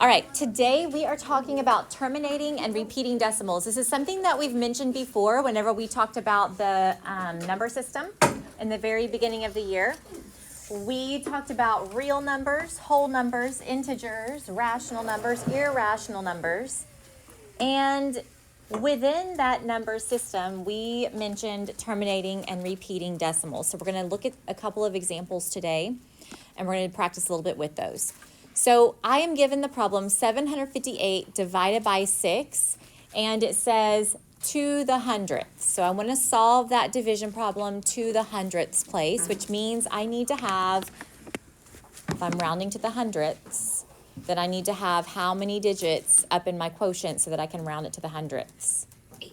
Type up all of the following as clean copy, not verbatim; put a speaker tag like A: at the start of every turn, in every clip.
A: All right, today we are talking about terminating and repeating decimals. This is something that we've mentioned before whenever we talked about the number system in the very beginning of the year. We talked about real numbers, whole numbers, integers, rational numbers, irrational numbers. And within that number system, we mentioned terminating and repeating decimals. So we're going to look at a couple of examples today, and we're going to practice a little bit with those. So I am given the problem 758 divided by 6, and it says to the hundredth. So I want to solve that division problem to the hundredths place, which means I need to have, if I'm rounding to the hundredths, then I need to have how many digits up in my quotient so that I can round it to the hundredths?
B: 8.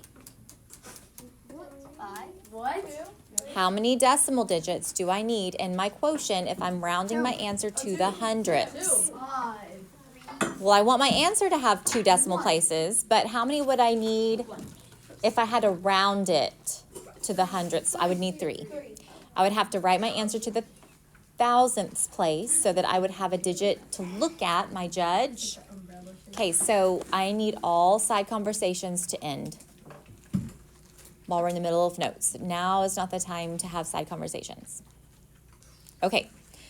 B: 5. What?
A: How many decimal digits do I need in my quotient if I'm rounding my answer to the hundredths?
B: 5.
A: Well, I want my answer to have 2 decimal places, but how many would I need if I had to round it to the hundredths? I would need 3. I would have to write my answer to the thousandths place so that I would have a digit to look at, my judge. Okay, so I need all side conversations to end while we're in the middle of notes. Now is not the time to have side conversations. Okay,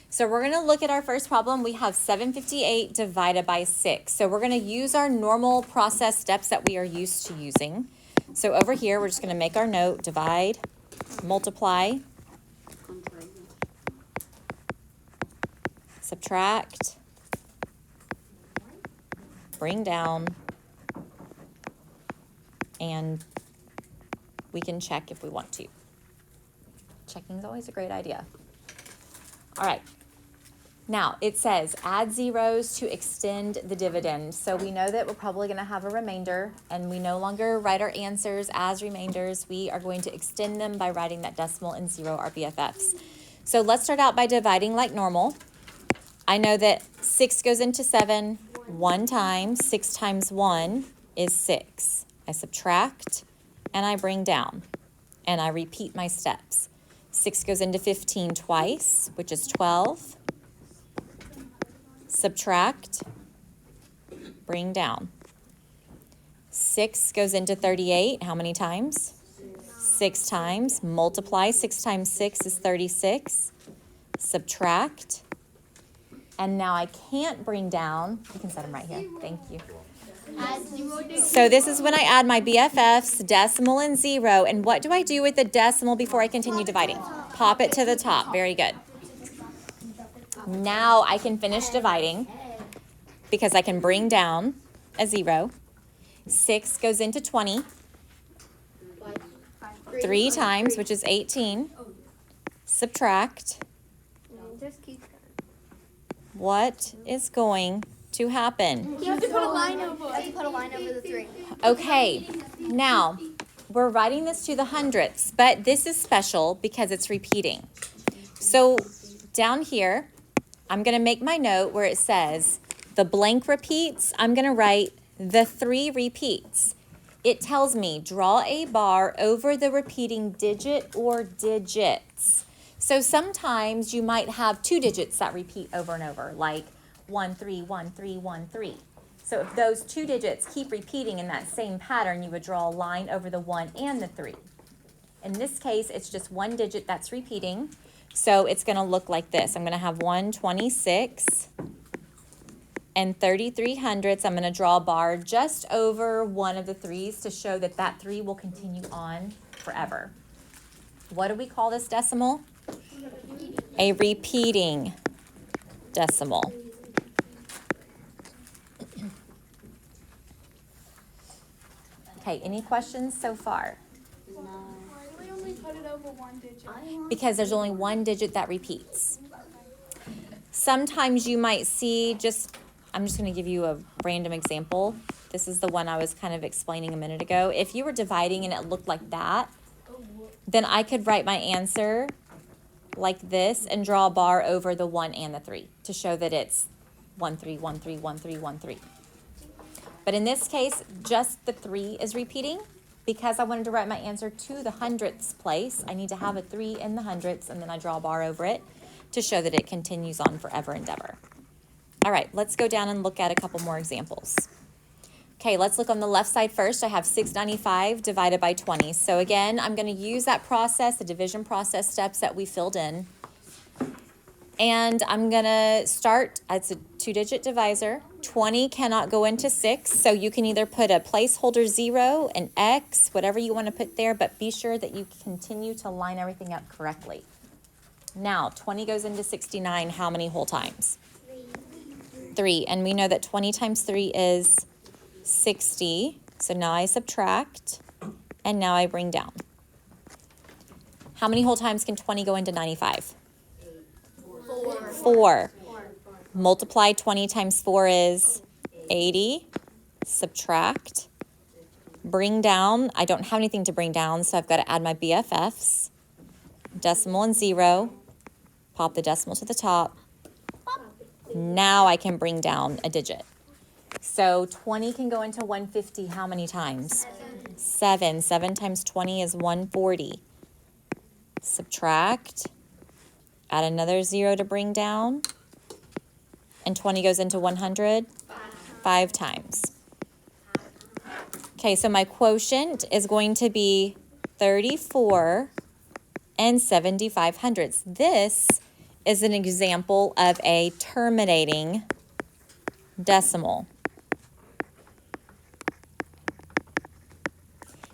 A: so we're going to look at our first problem. We have 758 divided by 6. So we're going to use our normal process steps that we are used to using. So over here, we're just going to make our note, divide, multiply, subtract, bring down, and we can check if we want to. Checking is always a great idea. All right. Now, it says add zeros to extend the dividend. So we know that we're probably going to have a remainder, and we no longer write our answers as remainders. We are going to extend them by writing that decimal and 0, our BFFs. So let's start out by dividing like normal. I know that 6 goes into 7 one time. 6 times 1 is 6. I subtract, and I bring down, and I repeat my steps. 6 goes into 15 twice, which is 12. Subtract, bring down. 6 goes into 38. How many times? 6 times. Multiply. 6 times 6 is 36. Subtract. And now I can't bring down. You can set them right here. Thank you. So this is when I add my BFFs, decimal and 0. And what do I do with the decimal before I continue dividing? Pop it to the top. Very good. Now I can finish dividing because I can bring down a 0. 6 goes into 20. 3 times, which is 18. Subtract. What is going to happen?
B: You have to put a line over. The 3.
A: Okay, now we're writing this to the hundredths, but this is special because it's repeating. So down here, I'm going to make my note where it says the blank repeats. I'm going to write the 3 repeats. It tells me draw a bar over the repeating digit or digits. So sometimes you might have 2 digits that repeat over and over, like 1, 3, 1, 3, 1, 3. So if those 2 digits keep repeating in that same pattern, you would draw a line over the 1 and the 3. In this case, it's just 1 digit that's repeating. So it's going to look like this. I'm going to have 126 and 33 hundredths. I'm going to draw a bar just over one of the 3's to show that that 3 will continue on forever. What do we call this decimal? A repeating decimal. Okay, any questions so far?
C: Why do we only put it over 1 digit?
A: Because there's only 1 digit that repeats. Sometimes you might see I'm just going to give you a random example. This is the one I was kind of explaining a minute ago. If you were dividing and it looked like that, then I could write my answer like this and draw a bar over the 1 and the 3 to show that it's 1, 3, 1, 3, 1, 3, 1, 3. But in this case, just the 3 is repeating. Because I wanted to write my answer to the hundredths place, I need to have a 3 in the hundredths, and then I draw a bar over it to show that it continues on forever and ever. All right, let's go down and look at a couple more examples. Okay, let's look on the left side first. I have 695 divided by 20. So again, I'm going to use that process, the division process steps that we filled in. And I'm going to start, it's a 2-digit divisor. 20 cannot go into 6, so you can either put a placeholder 0, an X, whatever you want to put there, but be sure that you continue to line everything up correctly. Now, 20 goes into 69, how many whole times? 3, and we know that 20 times 3 is 60, so now I subtract, and now I bring down. How many whole times can 20 go into 95? 4. Multiply 20 times 4 is 80. Subtract. Bring down. I don't have anything to bring down, so I've got to add my BFFs. Decimal and 0. Pop the decimal to the top. Now I can bring down a digit. So 20 can go into 150 how many times? 7. 7 times 20 is 140. Subtract. Add another 0 to bring down. And 20 goes into 100 5 times. Okay, so my quotient is going to be 34 and 75/100ths. This is an example of a terminating decimal.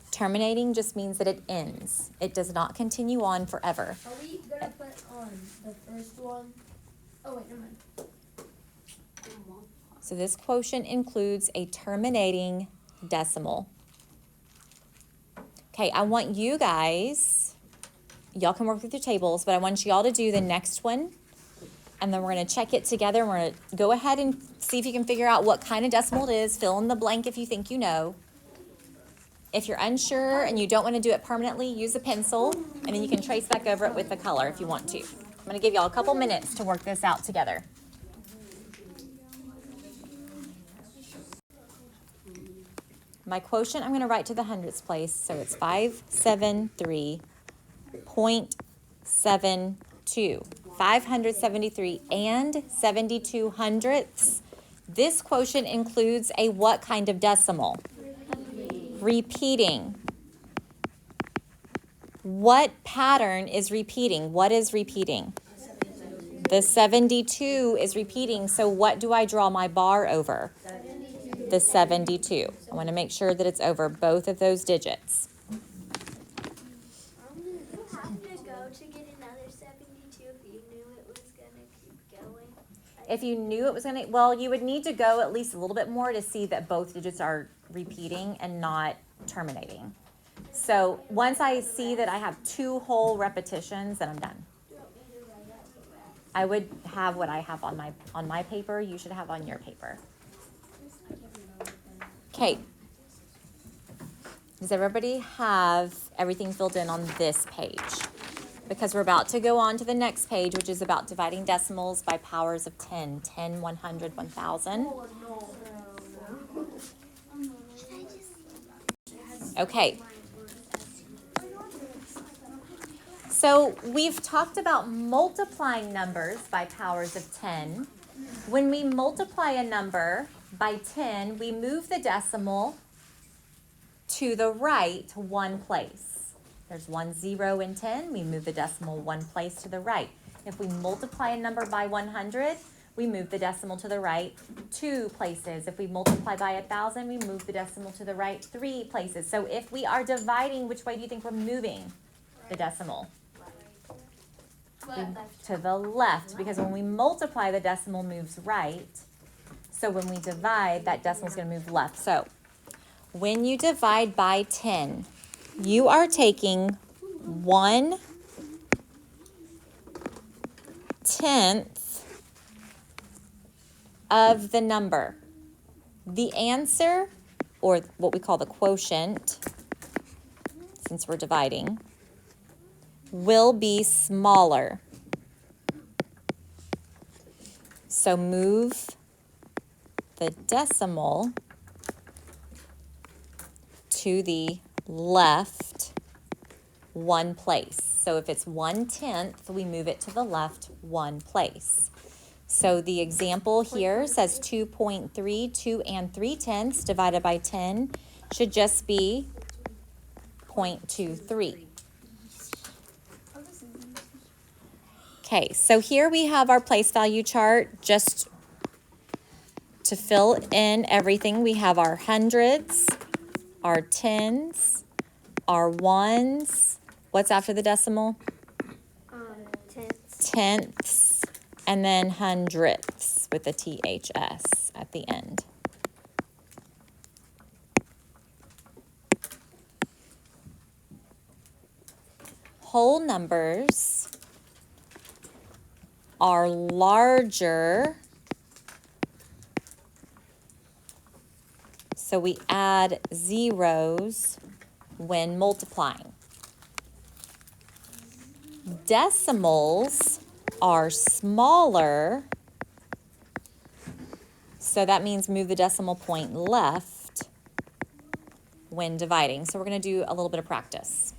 A: Terminating just means that it ends. It does not continue on forever.
B: Are we gonna put on the first one? Oh wait, never mind.
A: So this quotient includes a terminating decimal. Okay, I want you guys, y'all can work with your tables, but I want y'all to do the next one. And then we're going to check it together. And we're going to go ahead and see if you can figure out what kind of decimal it is. Fill in the blank if you think you know. If you're unsure and you don't want to do it permanently, use a pencil. And then you can trace back over it with the color if you want to. I'm going to give y'all a couple minutes to work this out together. My quotient I'm going to write to the hundredths place. So it's 573.72. 573 and 72 hundredths. This quotient includes a what kind of decimal? Repeating. What pattern is repeating? What is repeating? The 72 is repeating. So what do I draw my bar over? The 72. I want to make sure that it's over both of those digits. If you knew it was going to, well, you would need to go at least a little bit more to see that both digits are repeating and not terminating. So once I see that I have 2 whole repetitions, then I'm done. I would have what I have on my paper. You should have on your paper. Okay. Does everybody have everything filled in on this page? Because we're about to go on to the next page, which is about dividing decimals by powers of 10. 10, 100, 1,000. Okay. So we've talked about multiplying numbers by powers of 10. When we multiply a number by 10, we move the decimal to the right 1 place. There's 1 0 in 10. We move the decimal 1 place to the right. If we multiply a number by 100, we move the decimal to the right 2 places. If we multiply by 1,000, we move the decimal to the right 3 places. So if we are dividing, which way do you think we're moving the decimal? To the left, because when we multiply, the decimal moves right. So when we divide, that decimal is going to move left. So when you divide by 10, you are taking 1/10 of the number. The answer, or what we call the quotient, since we're dividing, will be smaller. So move the decimal to the left 1 place. So if it's 1/10, we move it to the left 1 place. So the example here says 2.32 and 3/10 divided by 10 should just be 0.23. Okay, so here we have our place value chart. Just to fill in everything, we have our hundreds, our tens, our ones. What's after the decimal? Tenths, and then hundredths with the THS at the end. Whole numbers are larger, so we add zeros when multiplying. Decimals are smaller, so that means move the decimal point left when dividing. So we're going to do a little bit of practice.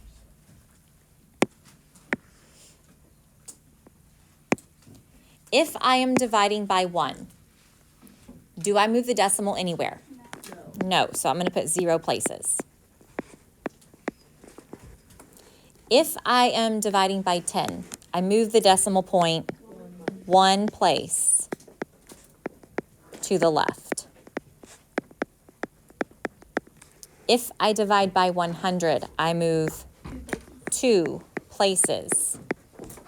A: If I am dividing by 1, do I move the decimal anywhere? No, so I'm going to put 0 places. If I am dividing by 10, I move the decimal point 1 place to the left. If I divide by 100, I move 2 places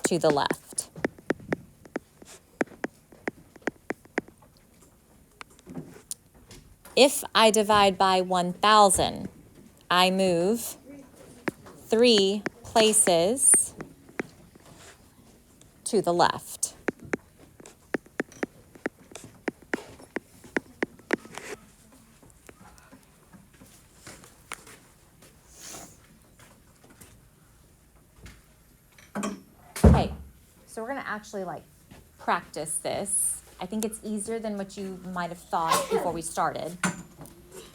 A: to the left. If I divide by 1,000, I move 3 places to the left. Okay, so we're going to actually practice this. I think it's easier than what you might have thought before we started.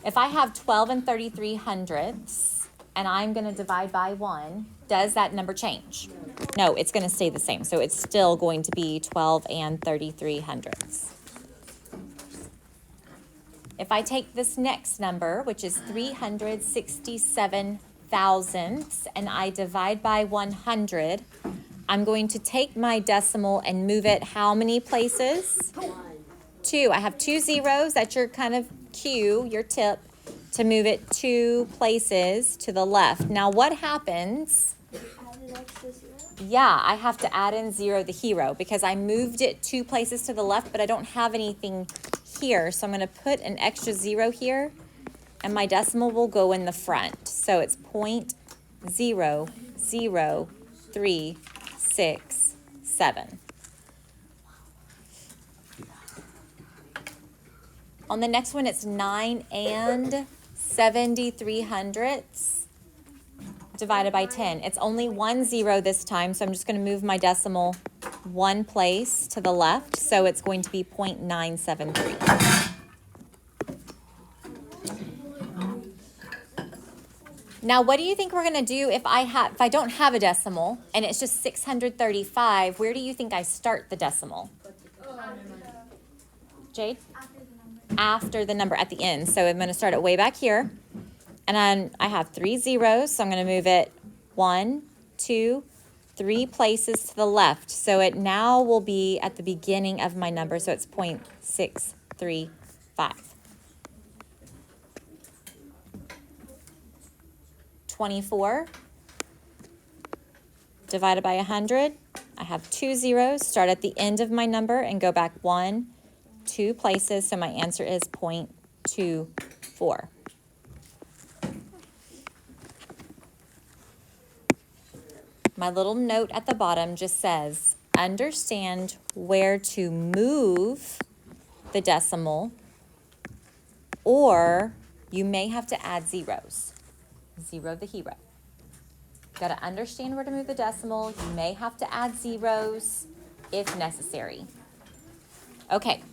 A: If I have 12 and 33 hundredths and I'm going to divide by 1, does that number change? No, it's going to stay the same. So it's still going to be 12 and 33 hundredths. If I take this next number, which is 367 thousandths, and I divide by 100, I'm going to take my decimal and move it how many places? 2. I have 2 zeros. That's your kind of cue, your tip, to move it 2 places to the left. Now what happens? Yeah, I have to add in 0 the hero because I moved it 2 places to the left, but I don't have anything here. So I'm going to put an extra 0 here, and my decimal will go in the front. So it's 0.00367. On the next one, it's 9 and 73 hundredths divided by 10. It's only 1 0 this time, so I'm just going to move my decimal 1 place to the left. So it's going to be 0.973. Now, what do you think we're going to do if I don't have a decimal and it's just 635? Where do you think I start the decimal? Jade? After the number at the end. So I'm going to start it way back here. And then I have 3 zeros, so I'm going to move it 1, 2, 3 places to the left. So it now will be at the beginning of my number, so it's 0.635. 24 divided by 100. I have 2 zeros, start at the end of my number and go back 1, 2 places, so my answer is 0.24. My little note at the bottom just says, understand where to move the decimal, or you may have to add zeros. 0 the hero. Got to understand where to move the decimal. You may have to add zeros if necessary. Okay.